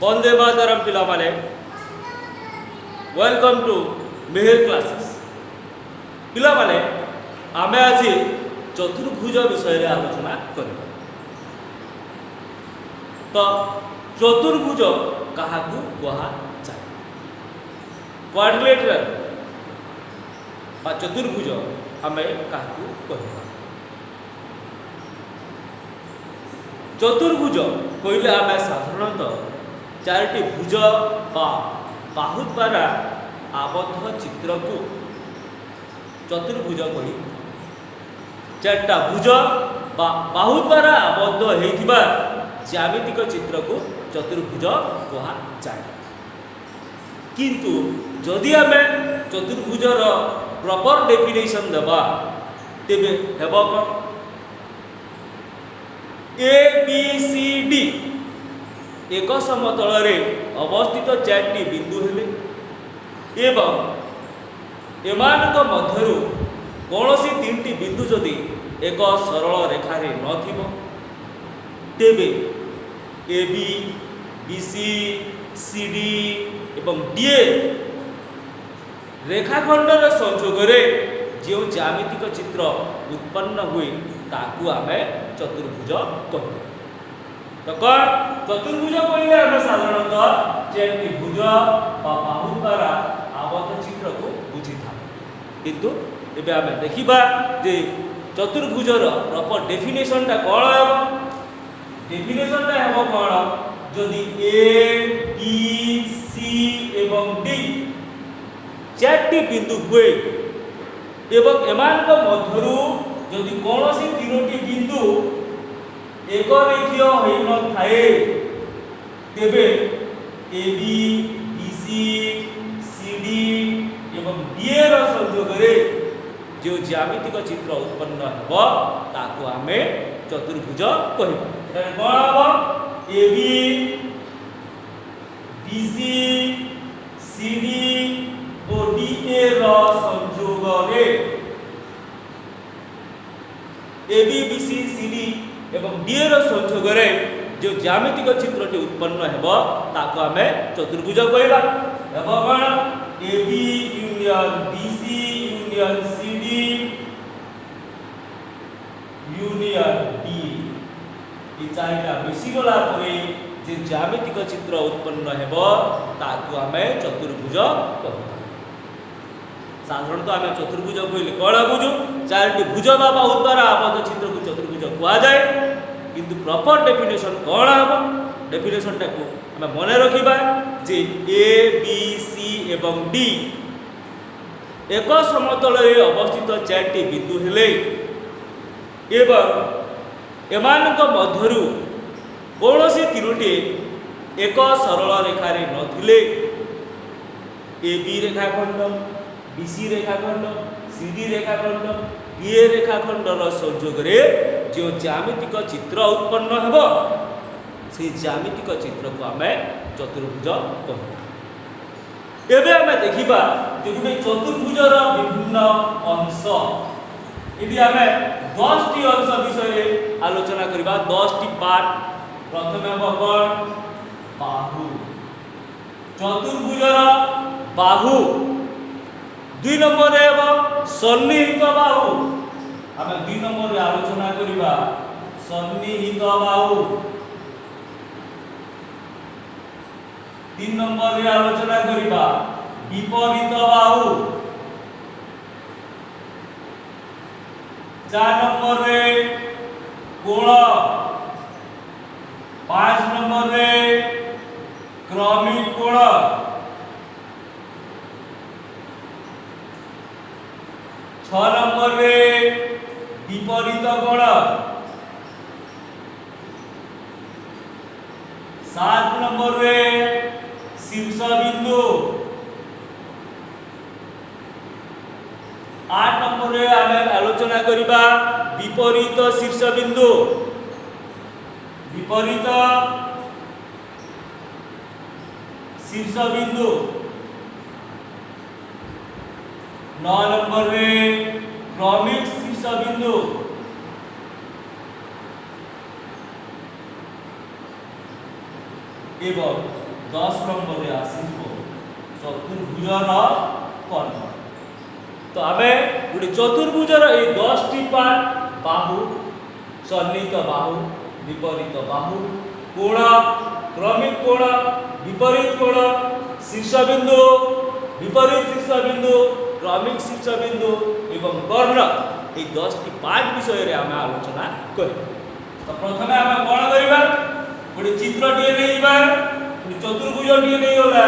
वंदे मातरम पिला माने welcome to Mehar classes पिला माने आमे आज चतुर्भुज विषय रे आलोचना करिबा। तो चतुर्भुज काहाकू कहा जाय क्वाड्रिलेटरल बा चतुर्भुज आमे काहाकू कहबा। चतुर्भुज कहले आमे साधारणतः चारोटी भुज बा बाहु द्वारा आबद्ध चित्र को चतुर्भुज कही चारटा भुज बा बाहु द्वारा आबद्ध होइथिबा ज्यामितिक चित्र को चतुर्भुज कहा जाए। किंतु जदि आमे चतुर्भुजर प्रॉपर डेफिनेशन देबा तेबे हेबो कोन ए बी सी डी एक समतल रे अवस्थित चारटी बिंदु हेले एवं एमानक मध्यरु कौनसी तीनटी बिंदु जदि एक सरल रेखा रे नथिबो तेबे A B B C C D एवं डी रेखाखंडर संयोग रे जो ज्यामितिक चित्र उत्पन्न हुए ताकू आमे चतुर्भुज कहू। तो कौन चतुर्भुज कहले आमे साधारणतः चारटी भुज बा बाहु द्वारा आबद्ध चित्र को बुझी था। किंतु एबे आमे देखिबा जे चतुर्भुजर प्रॉपर डेफिनेशन ता कोन हेबो। डेफिनेशन ता हेबो कोन जदि ए बी सी एवं डी चारटी बिंदु हुए एवं एमानक मध्यरु जदि कौनसी तीनोटी बिंदु एक रेखीय होई न थाए तेबे A B B C D एवं डी र संयोग रे जो ज्यामितिक चित्र उत्पन्न हेबो ताको आमे चतुर्भुज कहिबा। एटा कोन हेबो ए बी सी डी ओ डी र संयोग रे ए बी सी डी एवं डी र संयोग रे जो ज्यामितिक चित्रटी उत्पन्न हेबो ताको आमे चतुर्भुज कहबा। हेबो कोन A B union B C union C D union D ई चारिटा मिसी गला परे जे ज्यामितिक चित्र उत्पन्न हेबो ताको आमे चतुर्भुज कहबा। साधारणतः आमे चतुर्भुज कहले कोन बुझु चारोटी भुज बा बाहु द्वारा आबद्ध चित्र को चतुर्भुज कहा जाए। किंतु प्रॉपर डेफिनेशन कोन हेबो डेफिनेशन टा को आमे मने रखिबा जे ए बी सी एवं डी एक समतल रे अवस्थित चारोटी बिंदु हेले एवं एमानक मध्यरु कौनसी तीनोटी एक सरल रेखा रे नथिले ए बी रेखाखंड बी सी रेखाखंड सी डी रेखाखंड डी रेखाखंडर संयोग रे जो ज्यामितिक चित्र उत्पन्न हेबो से ज्यामितिक चित्र को आमे चतुर्भुज कहू। एबे आमे देखिबा जे गुटे चतुर्भुजर विभिन्न अंश यदि आमे 10 टी अंश विषय आलोचना करिबा 10 टी पार्ट। प्रथमे हेबो कोन बाहु चतुर्भुजर बाहु 2 नंबर रे हेबो सन्निहित बाहु। आमे 2 नंबर रे आलोचना करिबा सन्निहित बाहु। 3 नंबर रे आलोचना करिबा विपरीत बाहु। 4 नंबर रे कोण। 5 नंबर रे क्रमिक कोण। 6 नंबर रे विपरीत कोण। 7 नंबर रे शीर्ष बिंदु। 8 नंबर रे आमे आलोचना करिबा विपरीत शीर्ष बिंदु। विपरीत शीर्ष बिंदु। 9 नंबर रे क्रमिक शीर्ष बिंदु। एवं 10 नंबर रे आसीबो चतुर्भुजर कर्ण। तो आमे गुडी चतुर्भुजर ए 10 टी पार्ट बाहु, सन्निहित बाहु, विपरीत बाहु, कोण, क्रमिक कोण, विपरीत कोण, शीर्षबिंदु, विपरीत शीर्षबिंदु, क्रमिक शीर्षबिंदु एवं कर्ण ए 10 टी पार्ट विषय रे आमे आलोचना करिबा। तो प्रथमे आमे कोन करिबा गुडी चित्र टिए नेइबा, गुडी चतुर्भुज टिए नै होला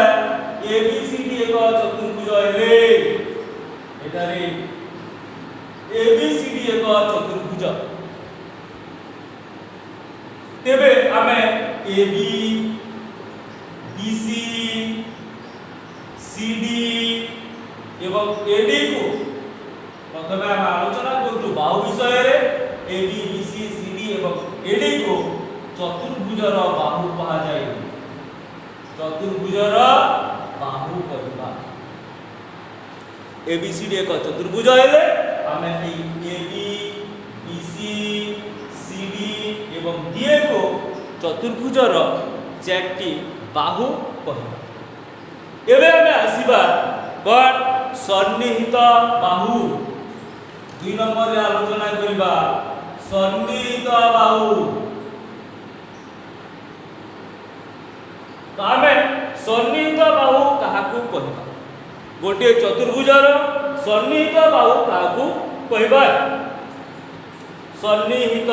ए बी सी डी एक चतुर्भुज हेले एटारे ए बी सी डी एक चतुर्भुज। तेबे आमे A B B C C D एवं ए डी को प्रथमे आमे आलोचना करथु बाहु विषय रे। A B B C C D एवं ए डी को चतुर्भुजर बाहु कहा जाय। चतुर्भुजर बाहु कहबा ए बी सी डी एक चतुर्भुज हेले आमे A B B C C D एवं डी को चतुर्भुजर चारटी बाहु कहबा। एबे आमे आसीबा कोन सन्निहित बाहु। 2 नंबर रे आलोचना करिबा सन्निहित बाहु। तो आमे सन्निहित बाहु काहाकू कहबा, गोटे चतुर्भुजर सन्निहित बाहु काहाकू कहबा। सन्निहित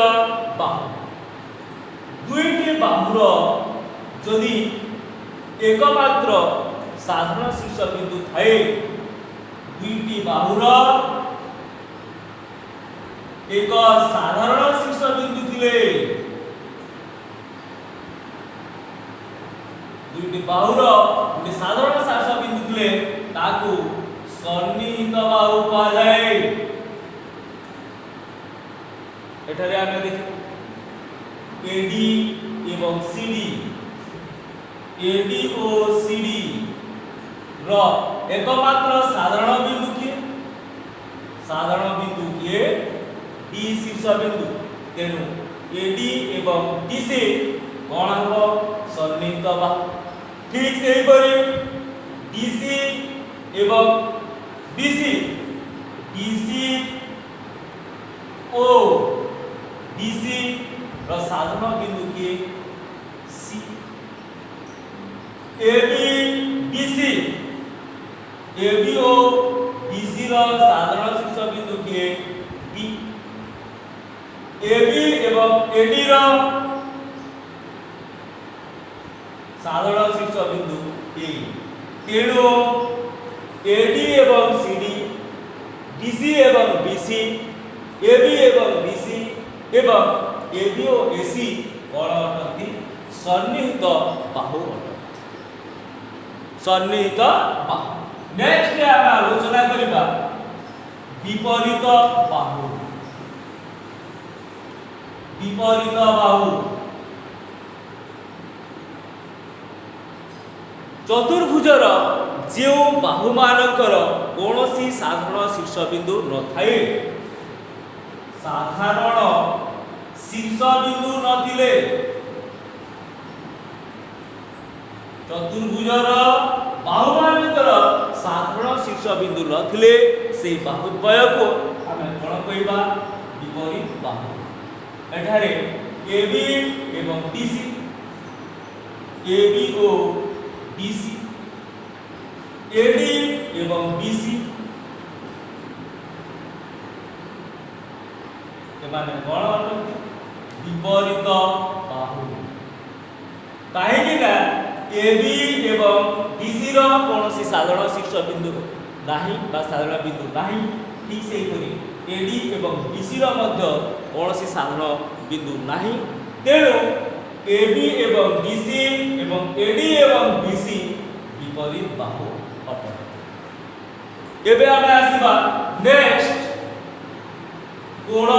बाहु दुईटी बाहुर जदि एकमात्र साधारण शीर्ष बिंदु थाए, दुईटी बाहुर एक साधारण शीर्ष बिंदु थिले, दुईटी बाहुर गोटे साधारण शीर्ष बिंदु थिले ताकू सन्निहित बाहु कहा जाए। एठारे आमे देखि एडी एवं सीडी, एडी ओ सीडी रो एकमात्र साधारण बिंदु किए, साधारण बिंदु किए डी शीर्ष बिंदु। तेनु एडी एवं डीसी कोन हबो सन्निहित बाहु। ठीक से परि डीसी एवं डीसी, डीसी ओ डीसी रो साधारण बिंदु के सी, एबी डीसी, एबी ओ डीसी रो साधारण शीर्ष बिंदु के बी, एबी एवं एडी रो साधारण शीर्ष बिंदु ए। तेणु एडी एवं सीडी, डीसी एवं बीसी, एबी एवं बीसी एवं एबी ओ एसी कोन अटंती सन्निहित बाहु अटंती। सन्निहित बाहु। नेक्स्ट रे आमे आलोचना करिबा विपरीत बाहु। विपरीत बाहु चतुर्भुजर जो बाहु मानकर कौनसी साधारण शीर्ष बिंदु न थाए, साधारण शीर्ष बिंदु नथिले चतुर्भुजर बाहु मानकर साधारण शीर्ष बिंदु नथिले से बाहुद्वय को आमे कोन कहबा विपरीत बाहु। एठारे एबी एवं डीसी, एबी ओ डीसी, एडी एवं बीसी एमाने कोन अटंती विपरीत बाहु। काहेकि ना एबी एवं डीसी रो कोनोसी साधारण शीर्ष बिंदु नाही बा साधारण बिंदु नाही। ठीक से परि एडी एवं बीसी रो मध्य कोनोसी साधारण बिंदु नाही। तेणु एबी एवं डीसी एवं एडी एवं बीसी विपरीत बाहु अटंती। एबे आमे आसीबा नेक्स्ट कोण।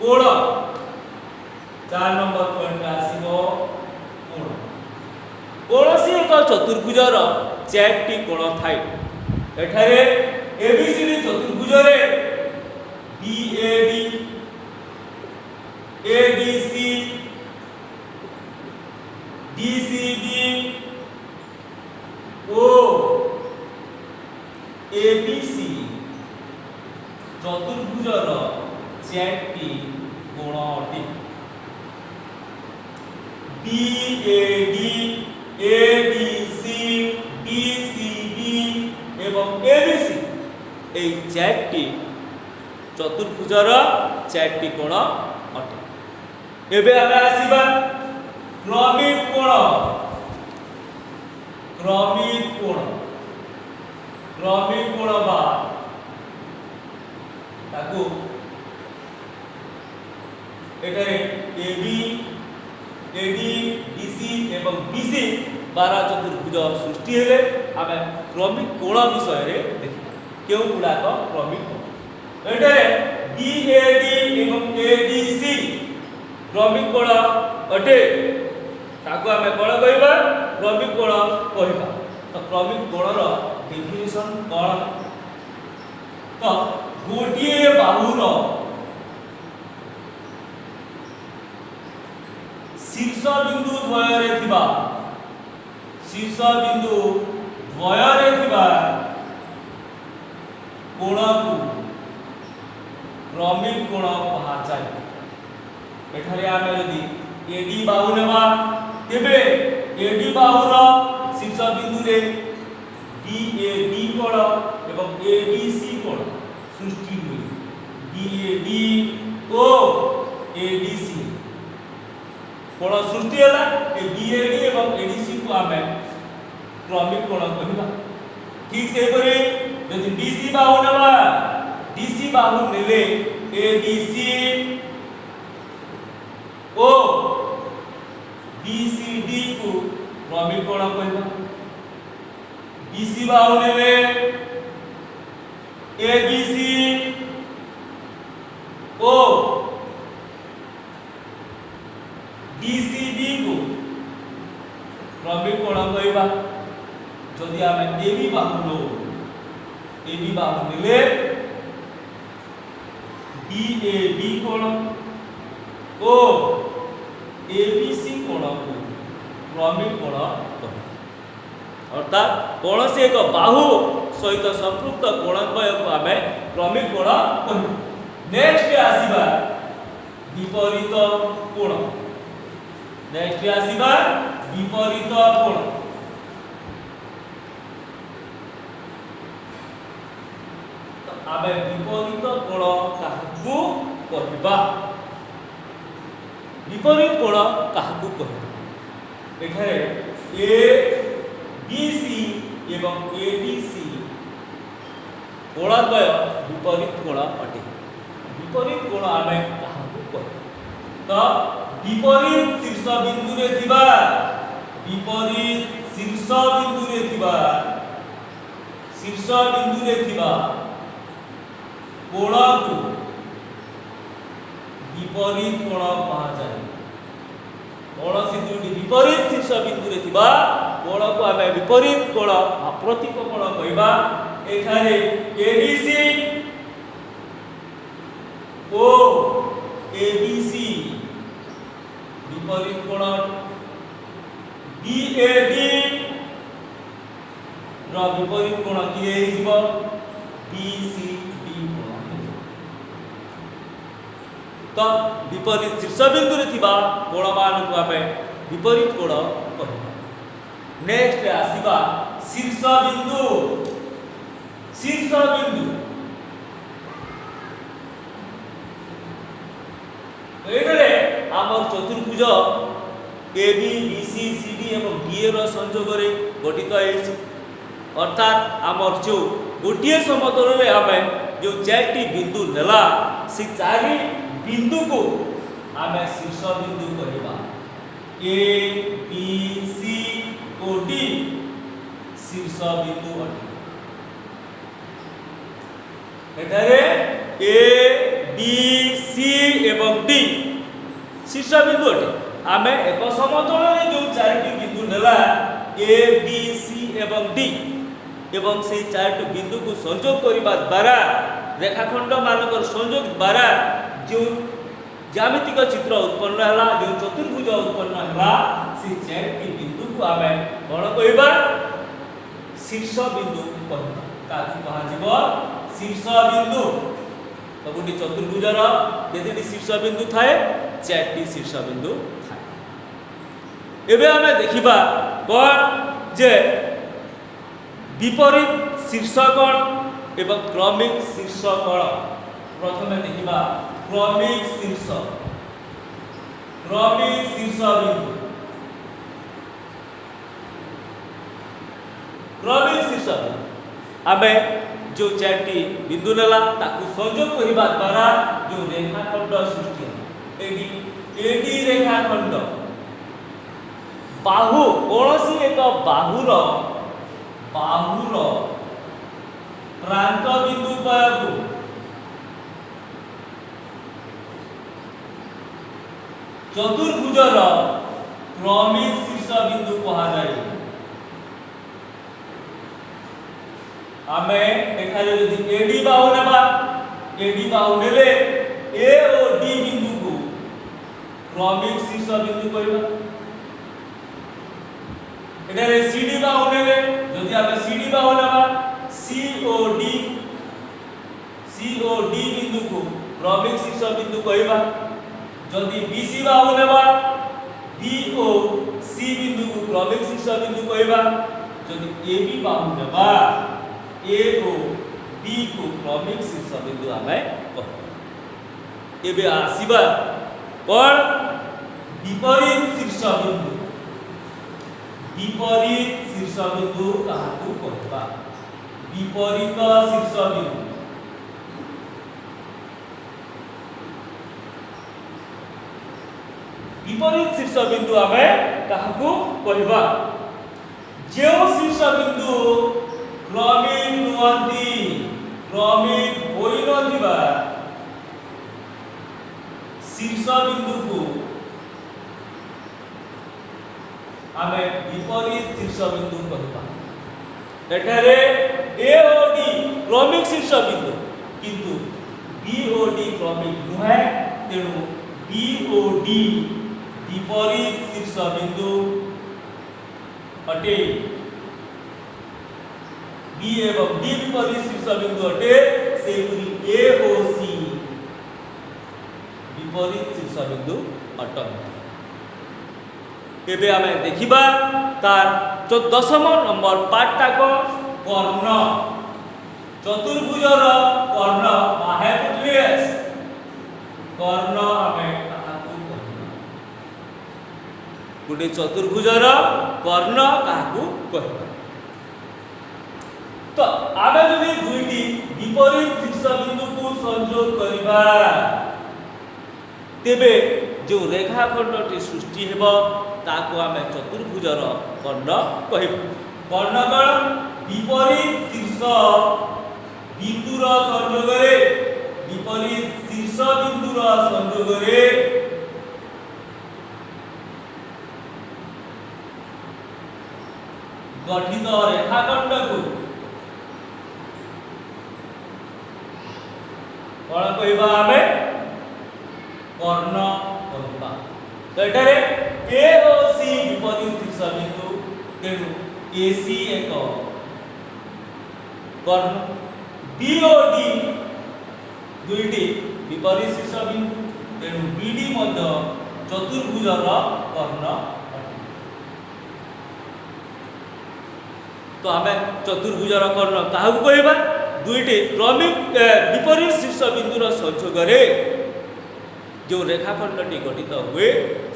कोण 4 नंबर पॉइंट आसीबो कोण। कोनोसी एक चतुर्भुजर 4टी कोण थाए। एठारे एबीसीडी चतुर्भुज रे BOD, ADC, DCB O ABC चतुर्भुजर चारटी कोण अटे BAD ADC DCB एवं ABC ए चारटी चतुर्भुजर चारटी कोण अटे। एबे आमे आसीबा क्रमिक कोण बा ताकू एटारे AB AD DC एवं BC 12 चतुर्भुज सृष्टि हेले आमे क्रमिक कोण विषय रे देखिबा केउ गुडाक क्रमिक कोण एटारे BAD एवं ADC क्रमिक कोण अटे ताकू आमे कोण कहबा क्रमिक कोण कहबा। तो क्रमिक कोणर डेफिनेशन कोन तो गोटिए बाहुर शीर्ष बिंदु द्वयरे थिबा कोणकु क्रमिक कोण कहा जाय। एठारे आमे यदि AD बाहु नेबा तेबे AD बाहुर शीर्ष बिंदु रे DAD कोण एवं ADC कोण सृष्टि हुई। BAD ओ ADC कोण सृष्टि होला ए BAD एवं ADC को आमे क्रमिक कोण कहबा। ठीक से परे यदि DC बाहु नेबा DC बाहु नेले ADC ओ BCD को क्रमिक कोण कहबा। BC बाहु नेले ABC ओ DCB को क्रमिक कोण कहबा। जदि आमे AB बाहु नेले DAB कोण ओ ABC कोण को क्रमिक कोण कहबा। अर्थात कौन से एक बाहु सहित संपृक्त कोणद्वय को आमे क्रमिक कोण कहबा। नेक्स्ट आसीबा विपरीत कोण। तो आमे विपरीत कोण काहकु कहबा। विपरीत कोण काहकु कहबा। एठारे ABC एवं ADC कोणद्वय विपरीत कोण अटे। विपरीत कोण आमे काहकु कहबा। तो विपरीत शीर्ष बिंदु रे थिबा कोण को विपरीत कोण कहा जाय। कोण से दुटी विपरीत शीर्ष बिंदु रे थिबा कोण को आमे विपरीत कोण अप्रतीक कोण कहबा। एठारे ADC ओ ABC विपरीत कोण BAD रा विपरीत कोण किए हिबो BCD कोण। तो विपरीत शीर्ष बिंदु रे थिबा कोण मान को आमे विपरीत कोण कहबा। नेक्स्ट आसीबा शीर्ष बिंदु एटारे आमर चतुर्भुज AB BC CD एवं DA रो संयोग रे गठित होइछि। अर्थात आमर जो गोटिए समतल रे आमे जो चारटी बिंदु नेला से चारि बिंदु को आमे शीर्ष बिंदु कहबा। A B C O D शीर्ष बिंदु अटे। एठारे A B C एवं D शीर्ष बिंदु अटे। आमे एक समतल रे जो चारटी बिंदु नेला A B C एवं D एवं से चारटी बिंदु को संयोग करबा द्वारा रेखाखंड मानकर संयोग द्वारा जो ज्यामितिक चित्र उत्पन्न हला जो चतुर्भुज उत्पन्न हला से से चारोटी बिंदु को आमे कोन कहबा शीर्ष बिंदु कहबा ताकि कहा जीवो शीर्ष बिंदु। तो गोटे चतुर्भुजर केतेटी शीर्ष बिंदु थाए चारोटी शीर्ष बिंदु थाए। एबे आमे देखिबा कोन जे विपरीत शीर्ष कोण एवं क्रमिक शीर्ष कोण। प्रथमे देखिबा क्रमिक शीर्ष बिंदु। क्रमिक शीर्ष आमे जो चारोटी बिंदु नेला ताकू संयोग करिबा द्वारा जो रेखाखंड सृष्टि होला एडी रेखाखंड बाहु कौनसी एक बाहुर प्रांत बिंदु को चतुर्भुजर क्रमिक शीर्ष बिंदु कहा जाए। आमे देखा यदि एडी बाहु नेबा एडी बाहु नेले ए और डी बिंदु को क्रमिक शीर्ष बिंदु कहबा। एटारे सीडी बाहु नेले यदि आमे सीडी बाहु नेबा सी ओ डी बिंदु को क्रमिक शीर्ष बिंदु कहबा। जदि बीसी बाहु नेबा डी ओ सी बिंदु को क्रमिक शीर्ष बिंदु कहबा। जदि एबी बाहु नेबा ए ओ बी को क्रमिक शीर्ष बिंदु आमे कहबा। एबे आसीबा कोन विपरीत शीर्ष बिंदु। विपरीत शीर्ष बिंदु काहाकू कहबा विपरीत शीर्ष बिंदु। विपरीत शीर्ष बिंदु आमे काहाकू कहबा जो शीर्ष बिंदु क्रमिक नुहंती क्रमिक होई नथिबा शीर्ष बिंदु को आमे विपरीत शीर्ष बिंदु कहबा। एठारे ए ओ डी क्रमिक शीर्ष बिंदु किंतु बी ओ डी क्रमिक नुहे तेणु बी ओ डी विपरीत शीर्ष बिंदु अटे। बी एवं डी विपरीत शीर्ष बिंदु अटे से ए ओ सी विपरीत शीर्ष बिंदु अटंती। एबे आमे देखिबा तार 10 नंबर पाठटाक कर्ण चतुर्भुजर कर्ण हाइपोटेन्यूस कर्ण आमे काहाकू कहबा गुटे चतुर्भुजर कर्ण काहाकू कहबा। तो आमे जदि दुईटी विपरीत शीर्ष बिंदु को संयोग करिबा तेबे जो रेखाखंडटी सृष्टि हेबो ताको आमे चतुर्भुजर कर्ण कहबा। कर्ण कोन विपरीत शीर्ष बिंदुर संयोगरे विपरीत शीर्ष बिंदुर संयोगरे गठित रेखाखंड को कौन कहबा आमे कर्ण कहबा। तो एठारे ए ओ सी विपरीत शीर्ष बिंदु तेणु ए सी एक कर्ण बी ओ डी दुईटी विपरीत शीर्ष बिंदु तेणु बी डी मध्य चतुर्भुजर कर्ण। तो आमे चतुर्भुजर कर्ण काहाकू कहबा दुईटी क्रमिक विपरीत शीर्ष बिंदुर संयोगरे जो रेखाखंडटी गठित हुए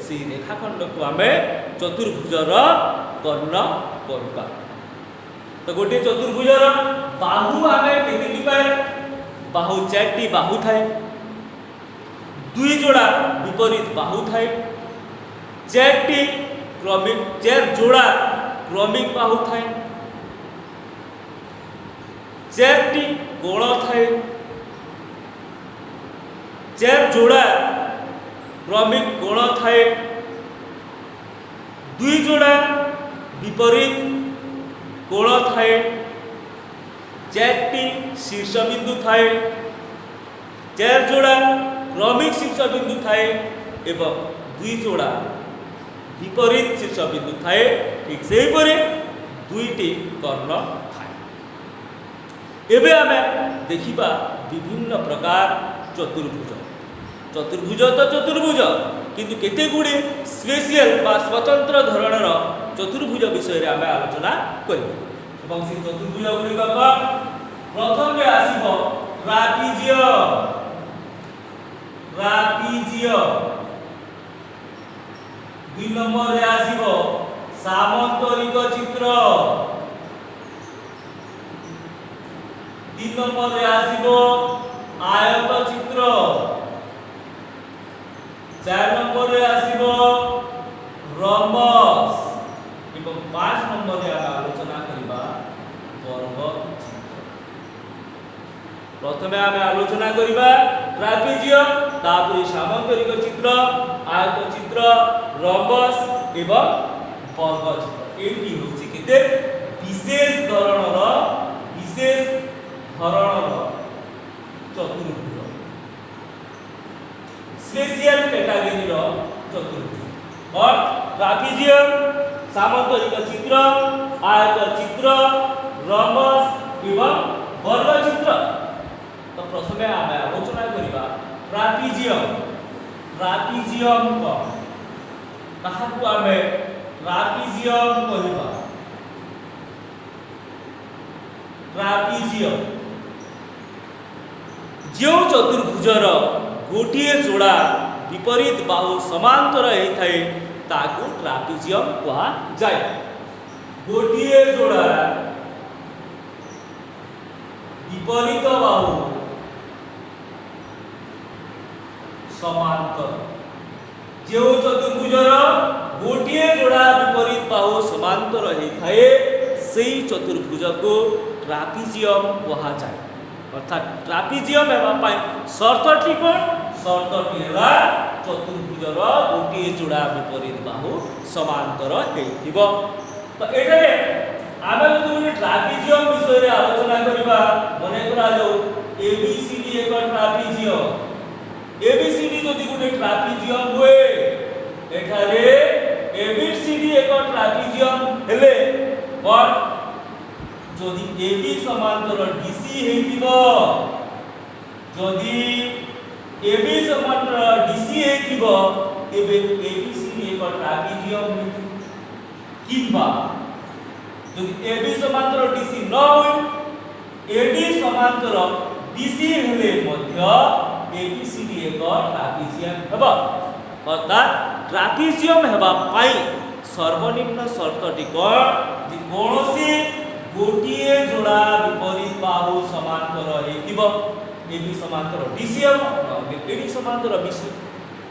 से रेखाखंड को आमे चतुर्भुजर कर्ण कहबा। तो गोटे चतुर्भुजर बाहु आमे केतिटी पाए बाहु चारोटी बाहु थाए दुई जोड़ा विपरीत बाहु थाए चारोटी क्रमिक चार जोड़ा क्रमिक बाहु थाए चारोटी कोण थाए चार जोड़ा क्रमिक कोण थाए दुई जोड़ा विपरीत कोण थाए चारोटी शीर्ष बिंदु थाए चार जोड़ा क्रमिक शीर्ष बिंदु थाए एवं दुई जोड़ा विपरीत शीर्ष बिंदु थाए ठीक से परे दुईटी कर्ण थाए। एबे आमे देखिबा विभिन्न प्रकार चतुर्भुज। चतुर्भुज तो चतुर्भुज किंतु केते गुडी स्पेशल बा स्वतंत्र धरणर चतुर्भुज विषय रे आमे आलोचना करिबा। एवं से चतुर्भुज गुडी का प्रथम रे आसीबो ट्रापिजियम। ट्रापिजियम दुई नंबर रे आसीबो सामंतरिक चित्र। तीन नंबर रे आसीबो आयत चित्र। चार नंबर रे आसीबो रम्बस एवं 5 नंबर रे आलोचना करिबा वर्ग चित्र। प्रथमे आमे आलोचना करिबा ट्रापेजियम, तापरे सामंतरिक चित्र, आयत चित्र, रम्बस एवं वर्ग चित्र। एटी होछि केते विशेष धरणर चतुर्भुज, स्पेशल कैटेगरी रो चतुर्भुज। और ट्रापेजियम, सामंतरिक चित्र, आयत चित्र, रम्बस एवं वर्ग चित्र। तो प्रथमे आमे आलोचना करिबा ट्रापेजियम। ट्रापेजियम को ताहाकु आमे ट्रापेजियम कहिबा। ट्रापेजियम जो चतुर्भुजर गोटिए जोड़ा विपरीत बाहु समांतर होइथाए ताकु ट्रापेजियम कहा जाय। गोटिए जोड़ा विपरीत बाहु समांतर, जो चतुर्भुजर गोटिए जोड़ा विपरीत बाहु समांतर होइथाए सेही चतुर्भुज को ट्रापेजियम कहा जाय। अर्थात ट्रापेजियम हेबा पाई शर्तटी कोन? शर्तटी हेला चतुर्भुजर गोटिए जोड़ा विपरीत बाहु समांतर हेइथिबो। तो एटारे आमे जदि ट्रापेजियम विषय रे आलोचना करिबा, मने करा जो एबीसीडी एक ट्रापेजियम। एबीसीडी जदि गुटे ट्रापेजियम होए, एठारे एबीसीडी एक ट्रापेजियम हेले और जदि AB समांतर DC हेतिबो, जदि AB समांतर DC हेतिबो तेबे ABCD एक ट्रापेजियम हेतिबो। किबा जदि AB समांतर DC न होय, AD समांतर DC हेले मध्य ABCD एक ट्रापेजियम हेबो। अर्थात ट्रापेजियम हेबा पाई सर्वनिम्न शर्तटी कोन? जे कोनोसी गोटिए जोड़ा विपरीत बाहु समांतर हेतिबो। AB समांतर DC हेबो, AD समांतर BC।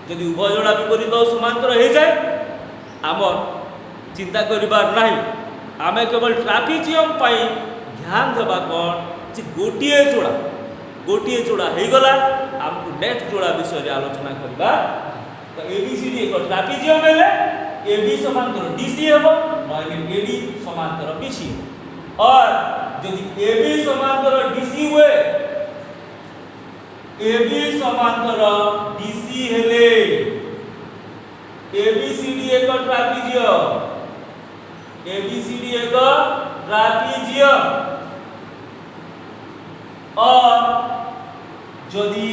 जदि उभय जोड़ा विपरीत बाहु समांतर हे जाय, आमर चिंता करिबार नाही। आमे केवल ट्रापेजियम पाई ध्यान देबा कोन? जे गोटिए जोड़ा हे गला। हमको नेक्स्ट जोड़ा विषय रे आलोचना करबा। तो ABCD एक ट्रापेजियम हेले AB समांतर DC हेबो, माने AD समांतर BC। और यदि AB समांतर DC हुए, AB समांतर DC हेले ABCD एक ट्रापेजियम। ABCD एक ट्रापेजियम। और यदि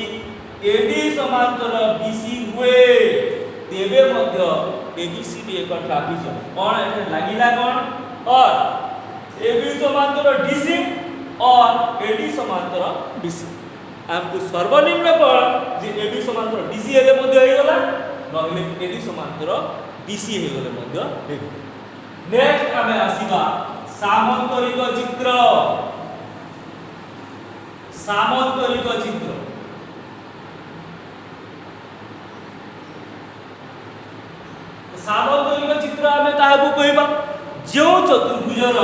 AD समांतर BC हुए तेबे मध्य ABCD एक ट्रापेजियम। कोन एटा लागिला कोन? और AB समांतर DC और AD समांतर BC। हमको सर्वनिम्न कोन जे AB समांतर DC हेले मध्य हे गला, नहले AD समांतर BC हे गले मध्य हे। नेक्स्ट आमे आसीबा सामंतरिक चित्र। सामंतरिक चित्र सामंतरिक चित्र आमे ताहाकु कहिबा जो चतुर्भुजर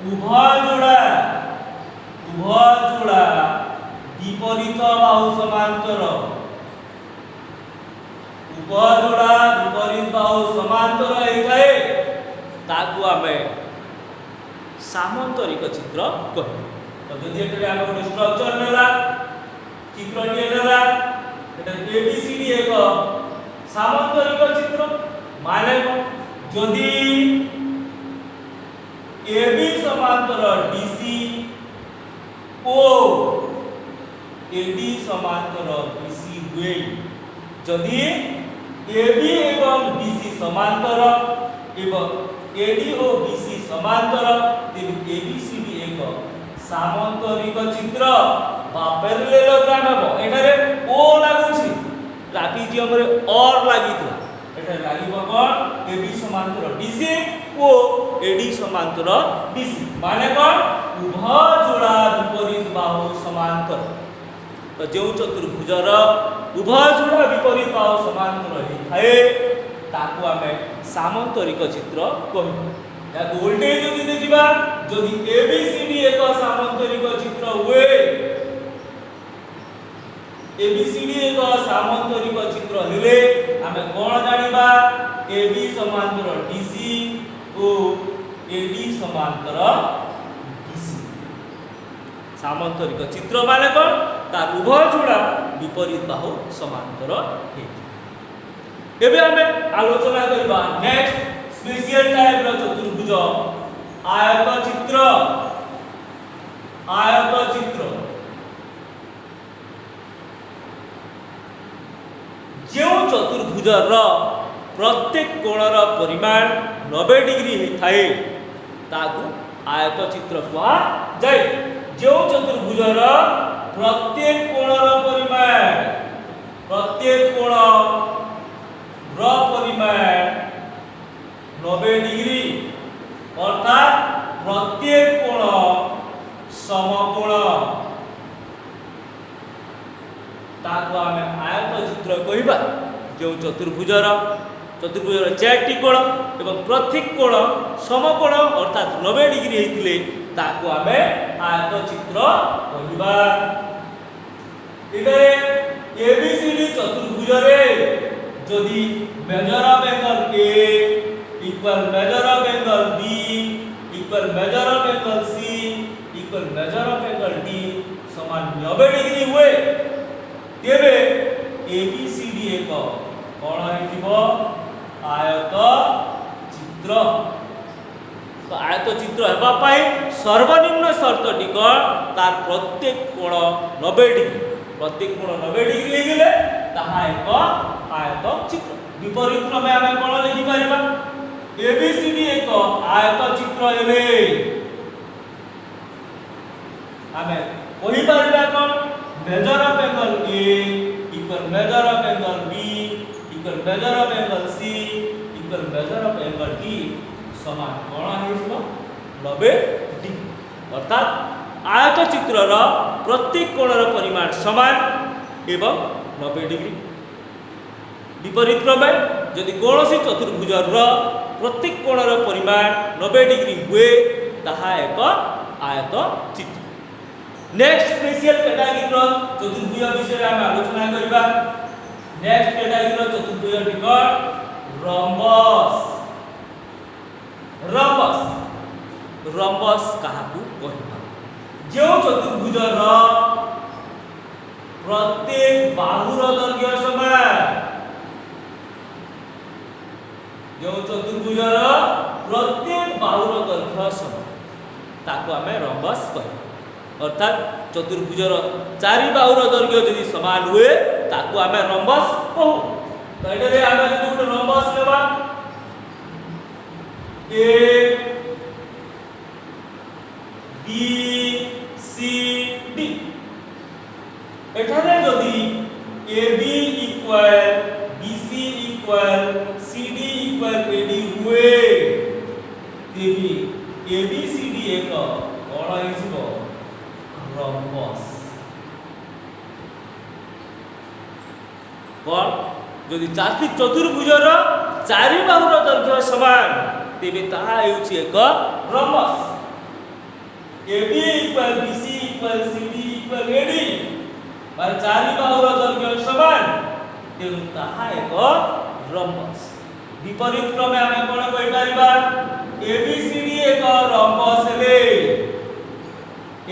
उभय जोड़ा विपरीत बाहु समांतर, उभय जोड़ा विपरीत बाहु समांतर हेइथाए ताकु आमे सामंतरिक चित्र कहू। तो जदि एटा आमे गोटे स्ट्रक्चर नेला, चित्रटी नेला, एटा ABCD एक सामंतरिक चित्र माने যদি এবি সমান্তর ডিসি ও এডি সমান্তর বিসি হুয়ে, যদি এবি এবং বিসি সমান্তর এবং এডি ও বিসি সমান্তর, তেবে এবিসিডি এক সামান্তরিক চিত্র বা প্যারালেলোগ্রাম ହେବ। এখানে ও লাগুছি, ট্রাপিজিয়মরে অর লাগিଥିଲା, এখানে লাগিব কোন এবি সমান্তর ডিসি ও এডি সমান্তর বিসি, মানে কোন উভয় যোড়া বিপরীত বাহু সমান্তর। তো যে চতুর্ভুজর উভয় যোড়া বিপরীত বাহু সমান্তর ହେଇଥାଏ তাকু আমি সামান্তরিক চিত্র কহিবু। याको उल्टे যদি দেখিবা, যদি एबीसीडी एक सामान्तरिक चित्र हुए, एबीसीडी एक सामान्तरिक चित्र हेले आमे कोन जानिबा एबी समांतर डीसी ओ एडी समांतर डीसी। सामान्तरिक चित्र माने कोन, तार उभय जोड़ा विपरीत बाहु समांतर हे। एबे आमे आलोचना करबा नेक्स्ट स्पेशल टाइप रो चतुर्भुज आयत चित्र। आयत चित्र जो चतुर्भुजर प्रत्येक कोणर परिमाण 90 डिग्री थाए ताकू आयत चित्र कहा जाए। जो चतुर्भुजर प्रत्येक कोणर परिमाण, प्रत्येक कोण र परिमाण 90 डिग्री अर्थात प्रत्येक कोण समकोण ताको आमे आयत चित्र कहिबा। जो चतुर्भुजर 4टी कोण एवं प्रत्येक कोण समकोण अर्थात 90 डिग्री हेतिले ताको आमे आयत चित्र कहिबा। इधर एबीसीडी चतुर्भुजरे यदि measure of angle A equal measure of angle B equal measure of angle C equal measure of angle D समान 90 डिग्री हुए, तेबे एबीसीडी एक कोण हेतिबो आयत चित्र। तो आयत चित्र हेबा पई सर्वनिम्न शर्त टिकट तार प्रत्येक कोण 90 डिग्री, प्रत्येक कोण 90 डिग्री हेगले ताहा एक आयत चित्र। विपरीत क्रमे आमे कोण लिखि परिबा, एबीसीडी एक आयत चित्र हेले आमे कहि परिबा कोन measure of angle A equal measure of angle B equal measure of angle C equal measure of angle D समान कोण हेइबो 90 डिग्री। अर्थात आयत चित्रर प्रत्येक कोणर परिमाण समान एवं 90 डिग्री। विपरीत क्रमे यदि कौनसी चतुर्भुजर प्रत्येक कोणर परिमाण 90 डिग्री हुए ताहा एक आयत चित्र। नेक्स्ट स्पेशल कैटेगरी चतुर्भुज विषय आम आलोचना करबा। नेक्स्ट कैटेगरी चतुर्भुज टिकट रम्बस। रम्बस रम्बस काहाकू कहिबा, जो चतुर्भुजर प्रत्येक बाहुर दैर्घ्य समान, जो चतुर्भुजर प्रत्येक बाहुर दैर्घ्य समान ताको आमे रम्बस कहिबा। अर्थात चतुर्भुजर 4 बाहुर दैर्घ्य यदि समान हुए ताको आमे रम्बस कहू। तो एटारे आमे जदि गोटे रम्बस लेबा ए बी सी डी, एठारे यदि A B equal B C equal C D equal A D हुए, तेबी ए बी सी डी एक कोण हेइबो रम्बस। कोन यदि चारि चतुर्भुजर 4 बाहुर दैर्घ्य समान तेबे ताहा हेउछि एक rhombus. AB equal BC equal CD equal AD माने 4 बाहुर दैर्घ्य समान तेनु ताहा एक रम्बस। विपरीत क्रमे आमे कोन कहि परिबा, ABCD एक रम्बस हेले,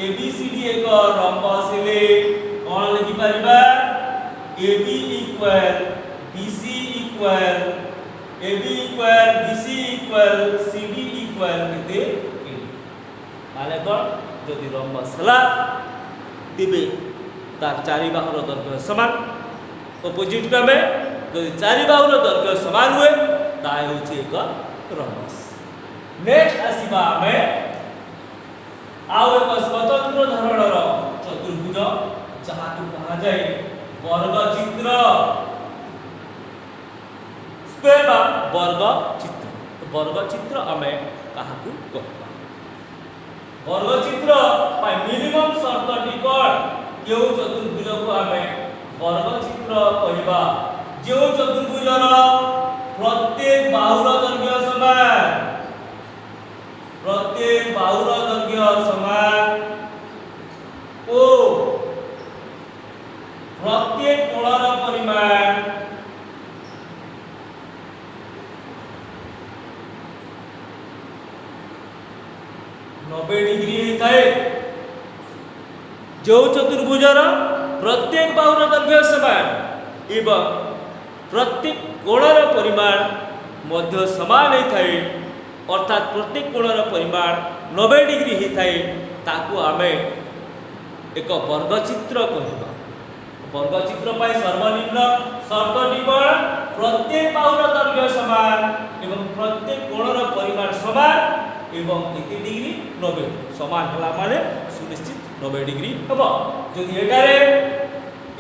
ABCD एक रम्बस हेले कोन लिखि परिबा AB equal BC equal AB equal BC equal CD equal केते AD माने कोन जदि रम्बस हला तेबे तार चारि बाहुर दैर्घ्य समान अपोजिट क्रमे जदि चारि बाहुर दैर्घ्य समान हुए ता होछि एक रम्बस। नेक्स्ट आसीबा आमे आउ एक स्वतंत्र धरणर चतुर्भुज जहा को कहा जाय वर्ग चित्र स्क्वायर बा वर्ग चित्र। तो वर्ग चित्र आमे कहा को कहबा वर्ग चित्र पाई मिनिमम शर्त टिकट जो चतुर्भुज को आमे वर्ग चित्र कहबा जो चतुर्भुजर प्रत्येक बाहुर दैर्घ्य समान प्रत्येक बाहुर दैर्घ्य समान ओ प्रत्येक कोणर परिमाण 90 डिग्री होता जो चतुर्भुजर प्रत्येक बाहुर दैर्घ्य समान एवं प्रत्येक कोणर परिमाण मध्य समान होता अर्थात प्रत्येक कोणर परिमाण 90 डिग्री होता ताकू आमे एक वर्गचित्र कहबा। वर्गचित्र पाई सर्वनिम्न शर्त टिकट प्रत्येक बाहुर दैर्घ्य समान एवं प्रत्येक कोणर परिमाण समान एवं केते डिग्री 90 समान हला माने सुनिश्चित 90 डिग्री हबो। जदि एटारे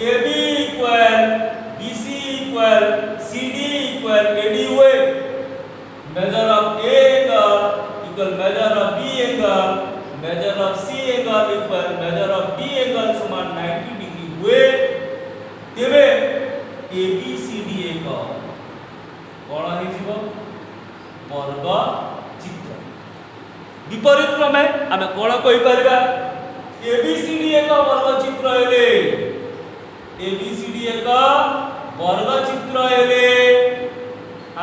AB equal BC equal CD equal AD हुए major of A angle equal measure of B angle measure of C angle equal measure of D angle समान 90 डिग्री हुए तेबे ABCD एक कोण हे जीवो वर्ग चित्र। विपरीत क्रमे आमे कोण कहि परबा ABCD एक वर्ग चित्र हेले ABCD एक वर्ग चित्र हेले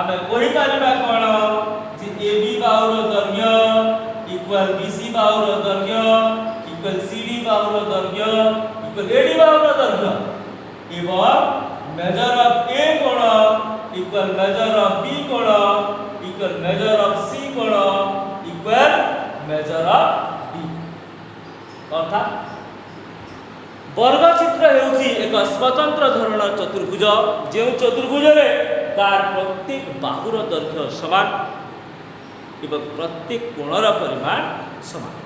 आमे कहि परबा कोण जे AB बाहुर दैर्घ्य इक्वल BC बाहुर दैर्घ्य इक्वल CD बाहुर दैर्घ्य इक्वल AD बाहुर दैर्घ्य एवं मेजर ऑफ A कोण इक्वल मेजर ऑफ B कोण इक्वल मेजर ऑफ C कोण इक्वल मेजर ऑफ D। अर्थात वर्ग चित्र हेउछि एक स्वतंत्र धरणर चतुर्भुज जे चतुर्भुज रे तार प्रत्येक बाहुर दैर्घ्य समान एवं प्रत्येक कोणर परिमाण समान।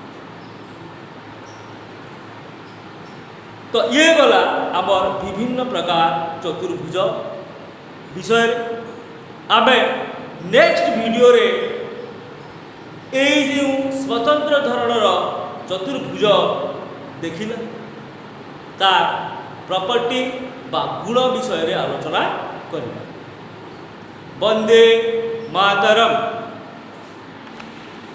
तो ये गला आमर विभिन्न प्रकार चतुर्भुज विषय आमे नेक्स्ट वीडियो रे ए जो स्वतंत्र धरणर चतुर्भुज देखिला तार प्रॉपर्टी बा गुण विषय रे आलोचना करिबा। वंदे मातरम।